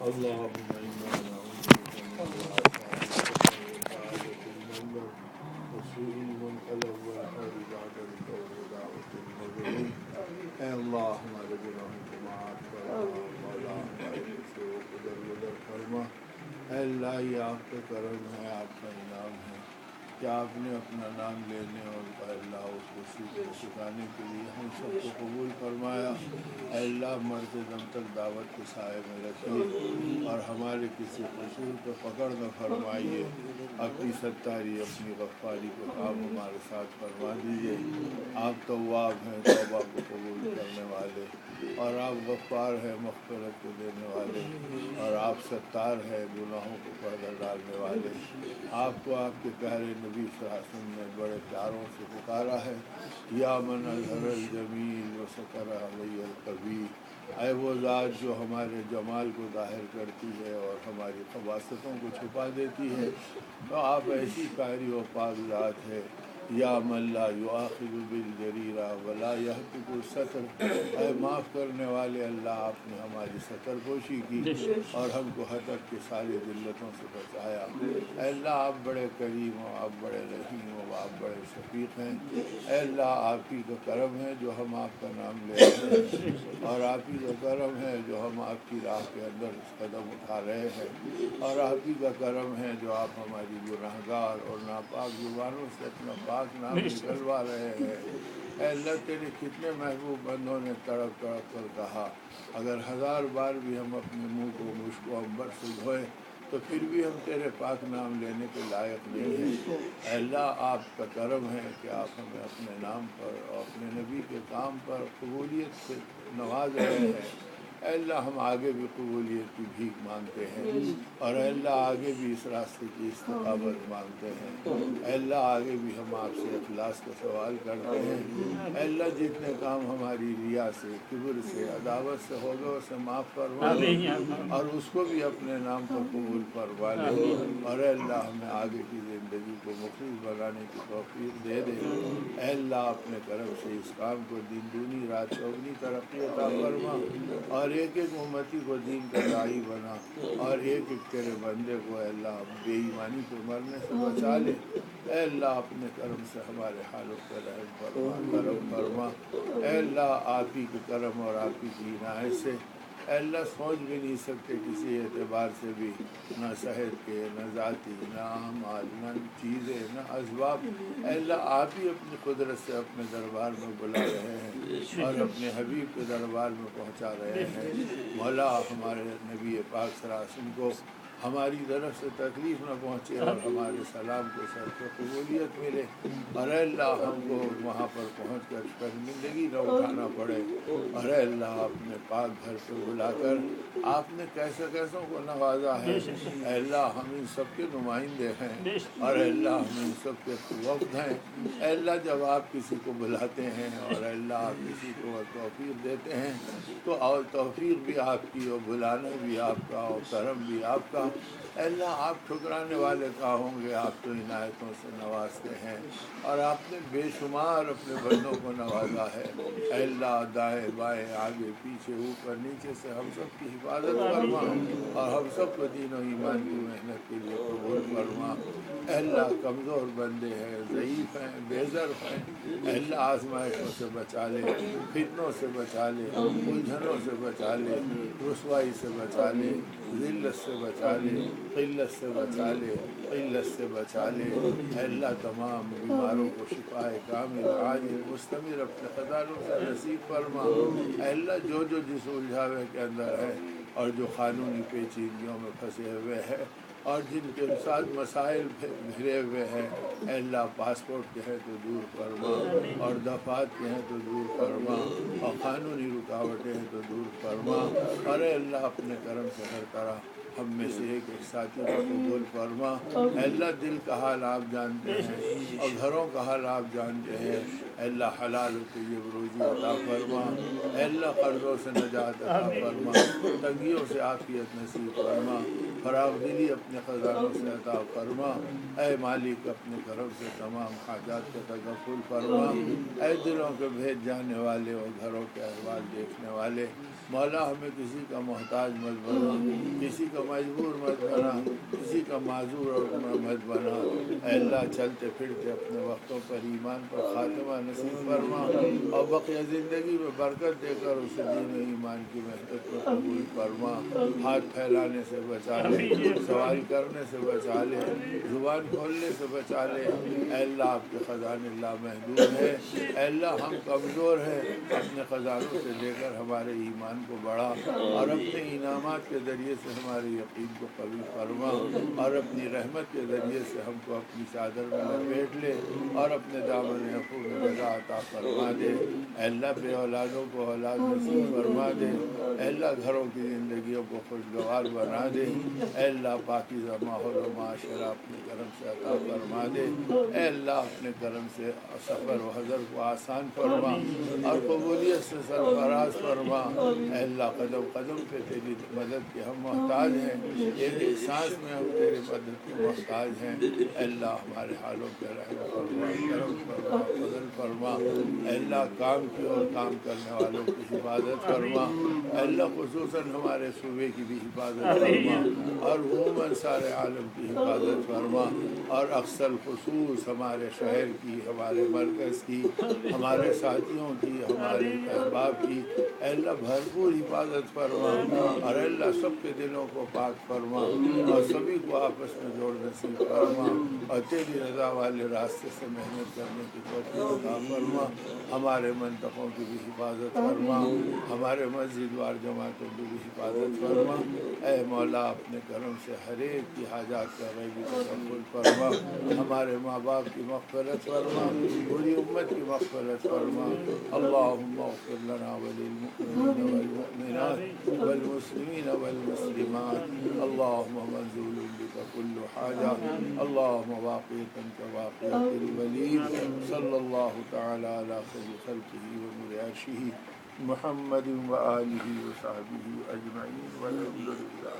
اللهم إنا نعوذ بك من وسعادة المنظر وسوء المنقلب والحول بعد القول ودعوة المظلوم. اے اللہ ہمارے گناہوں کو معاف فرما، مولا ہمارے قصور کو درگزر فرما۔ اے اللہ یہ آپ کا کرم ہے، آپ کا انعام ہے کہ آپ نے اپنا نام لینے اور اے اللہ اس کو سیکھنے سکھانے کے لیے ہم سب کو قبول فرمایا۔ اے اللہ مرتے دم تک دعوت کے سائے میں رکھیے اور ہمارے کسی قصور پہ پکڑ نہ فرمائیے۔ اپنی ستاری اپنی غفاری کو آپ ہمارے ساتھ فرما دیجیے۔ آپ تواب ہیں، توبہ کو قبول کرنے والے، اور آپ غفار ہیں، مغفرت کو دینے والے، اور آپ ستار ہیں، گناہوں کو پردہ ڈالنے والے۔ آپ کو آپ کے پیارے نبی صلی اللہ علیہ وسلم نے بڑے پیاروں سے پکارا ہے، یا من اظہر الجمیل و ستر علی القبیح۔ اے وہ ذات جو ہمارے جمال کو ظاہر کرتی ہے اور ہماری خباثتوں کو چھپا دیتی ہے، تو آپ ایسی پیاری و پاک ذات ہے۔ یا من لا یؤاخذ بالجریرہ ولا یحتک الستر۔ اے معاف کرنے والے اللہ، آپ نے ہماری ستر پوشی کی اور ہم کو ہتک کے ساری ذلتوں سے بچایا۔ اے اللہ آپ بڑے کریم ہو، آپ بڑے رحیم ہو، آپ بڑے شفیق ہیں۔ اے اللہ آپ ہی کا کرم ہے جو ہم آپ کا نام لے رہے ہیں، اور آپ ہی کا کرم ہے جو ہم آپ کی راہ کے اندر قدم اٹھا رہے ہیں، اور آپ ہی کا کرم ہے جو آپ ہماری گناہگار اور ناپاک زبانوں سے اپنا پاک نام نکلوا رہے ہیں۔ اے اللہ تیرے کتنے محبوب بندوں نے تڑپ تڑپ کر کہا، اگر 1000 بار بھی ہم اپنے منہ کو مشک و عنبر سے دھوئیں تو پھر بھی ہم تیرے پاک نام لینے کے لائق نہیں ہیں۔ اے اللہ آپ کا کرم ہے کہ آپ ہمیں اپنے نام پر اور اپنے نبی کے کام پر قبولیت سے نواز رہے ہیں۔ اے اللہ ہم آگے بھی قبولیت کی بھیک مانگتے ہیں، اور اے اللہ آگے بھی اس راستے کی استقامت مانگتے ہیں۔ اے اللہ آگے بھی ہم آپ سے اخلاص کا سوال کرتے ہیں۔ اے اللہ جتنے کام ہماری ریا سے، کبر سے، عداوت سے ہو گئے اسے معاف فرما لے، اور اس کو بھی اپنے نام پر قبول فرما لے، اور اے اللہ ہمیں آگے کی زندگی کو مخلص بنانے کی توفیق دے دے۔ اے اللہ اپنے کرم سے اس کام کو دین دونی رات چوگنی ترقی عطا فرما، اور ایک ایک امتی کو دین کا داعی بنا، اور ایک ایک تیرے بندے کو اے اللہ بے ایمانی پہ مرنے سے بچا لے۔ اے اللہ اپنے کرم سے ہمارے حالوں پہ رحم فرما، کرم فرما۔ اے اللہ آپ ہی کے کرم اور آپ ہی کی عنایت سے اے اللہ سوچ بھی نہیں سکتے کسی اعتبار سے بھی، نہ صحت کے، نہ ذاتی، نہ اعمال، نہ چیزیں، نہ اسباب۔ اے اللہ آپ ہی اپنی قدرت سے اپنے دربار میں بلا رہے ہیں اور اپنے حبیب کے دربار میں پہنچا رہے ہیں۔ مولا ہمارے نبی پاک صلی اللہ علیہ وسلم کو ہماری طرف سے تکلیف نہ پہنچے، اور ہمارے سلام کے سر پہ قبولیت ملے، اور اے اللہ ہم کو وہاں پر پہنچ کر شرمندگی نہ اٹھانا پڑے، اور اے اللہ اپنے پاک گھر پہ بلا کر آپ نے کیسے کیسوں کو نوازا ہے۔ اے اللہ ہم ان سب کے نمائندے ہیں، اور اے اللہ ہم ان سب کے وفد ہیں۔ اے اللہ جب آپ کسی کو بلاتے ہیں اور اے اللہ آپ کسی کو توفیق دیتے ہیں تو اور توفیق بھی آپ کی، اور بلانا بھی آپ کا، اور کرم بھی آپ کا۔ اے اللہ آپ ٹھکرانے والے کا ہوں گے، آپ تو عنایتوں سے نوازتے ہیں، اور آپ نے بے شمار اپنے بندوں کو نوازا ہے۔ اے اللہ دائیں بائیں آگے پیچھے اوپر نیچے سے ہم سب کی حفاظت فرما، اور ہم سب کو دین و ایمان کی محنت کے لیے قبول فرما۔ اے اللہ کمزور بندے ہیں، ضعیف ہیں، بے ضرف ہیں، اے اللہ آزمائشوں سے بچا لے، فتنوں سے بچا لے، الجھنوں سے بچا لے، رسوائی سے بچا لے، ذلت سے بچا لے، قلت سے بچا لے، قلت سے بچا لے۔ اے اللہ تمام بیماروں کو شفائے کامل عاجل مستمر اپنے خزانوں سے نصیب فرما۔ اے اللہ جو جو جس الجھاوے کے اندر ہے اور جو قانونی پیچیدگیوں میں پھنسے ہوئے ہیں اور جن کے ساتھ مسائل گھرے ہوئے ہیں، اے اللہ پاسپورٹ کے ہیں تو دور فرما، اور دفعات کے ہیں تو دور فرما، اور قانونی رکاوٹیں ہیں تو دور فرما، اور اے اللہ اپنے کرم سے ہر طرح ہم میں سے ایک ایک ساتھی کو قبول فرما۔ اے اللہ دل کا حال آپ جانتے ہیں، اور گھروں کا حال آپ جانتے ہیں۔ اے اللہ حلال و طیب روزی عطا فرما۔ اے اللہ قرضوں سے نجات عطا فرما، تنگیوں سے عافیت نصیب فرما، فراغ دلی اپنے خزانوں سے عطا فرما۔ اے مالک اپنے کرم سے تمام حاجات کا تکفل فرما۔ اے دلوں کے بھید جانے والے اور گھروں کے احوال دیکھنے والے، مولا ہمیں کسی کا محتاج مت بنا، کسی کا مجبور مت بنا، کسی کا معذور اور مت بنا۔ اے اللہ چلتے پھرتے اپنے وقتوں پر ایمان پر خاتمہ نصیب فرما اور بقیہ زندگی میں برکت دے کر اسے دین و ایمان کی محنت کو قبول فرما۔ ہاتھ پھیلانے سے بچا لے، سوال کرنے سے بچا لے، زبان کھولنے سے بچا لے۔ اے اللہ آپ کے خزانے لامحدود ہے، اے اللہ ہم کمزور ہیں، اپنے خزانوں سے دے کر ہمارے ایمان کو بڑھا اور اپنے انعامات کے ذریعے سے ہمارے یقین کو قوی فرما اور اپنی رحمت کے ذریعے سے ہم کو اپنی چادر میں لپیٹ لے اور اپنے دامن عفو میں جگہ عطا فرما دے۔ اے اللہ بے اولادوں کو اولاد نصیب فرما دے، اے اللہ گھروں کی زندگیوں کو خوشگوار بنا دے، اے اللہ پاکیزہ ماحول و معاشرہ اپنے کرم سے عطا فرما دے، اے اللہ اپنے کرم سے سفر و حضر کو آسان فرما اور قبولیت سے سرفراز فرما۔ اے اللہ قدم قدم پہ تیری مدد کے ہم محتاج ہیں، ایک ایک سانس میں ہم تیری مدد کے محتاج ہیں۔ اے اللہ ہمارے حالوں پہ رحم فرما، کرم فرما، فضل فرما۔ اے اللہ کام کی اور کام کرنے والوں کی حفاظت فرما۔ اے اللہ خصوصاً ہمارے صوبے کی بھی حفاظت فرما اور عموماً سارے عالم کی حفاظت فرما اور اکثر خصوص ہمارے شہر کی، ہمارے مرکز کی، ہمارے ساتھیوں کی، ہمارے احباب کی اے اللہ بھرپور حفاظت فرما اور اے اللہ سب کے دلوں کو پاک فرما اور سبھی کو آپس میں جوڑ نصیب فرما اور تیری رضا والے راستے سے محنت کرنے کی توفیق عطا فرما۔ ہمارے منطقوں کی بھی حفاظت فرما، ہمارے مسجد وار جماعتوں کی بھی حفاظت فرما۔ اے مولا اپنے کرم سے ہر ایک کی حاجات کا غیبی تکفل فرما، ہمارے ماں باپ کی مغفرت فرما، پوری امت کی مغفرت فرما۔ اللہم اغفر لنا وللمؤمنین والمؤمنات والمسلمین والمسلمات، اللہم منزول بک کل حاجہ، اللہم واقعتا کواقعۃ الولید، صلی اللہ تعالی علی خیر خلقہ ونور عرشہ محمد وآلہ وصحبہ اجمعین والحمد للہ۔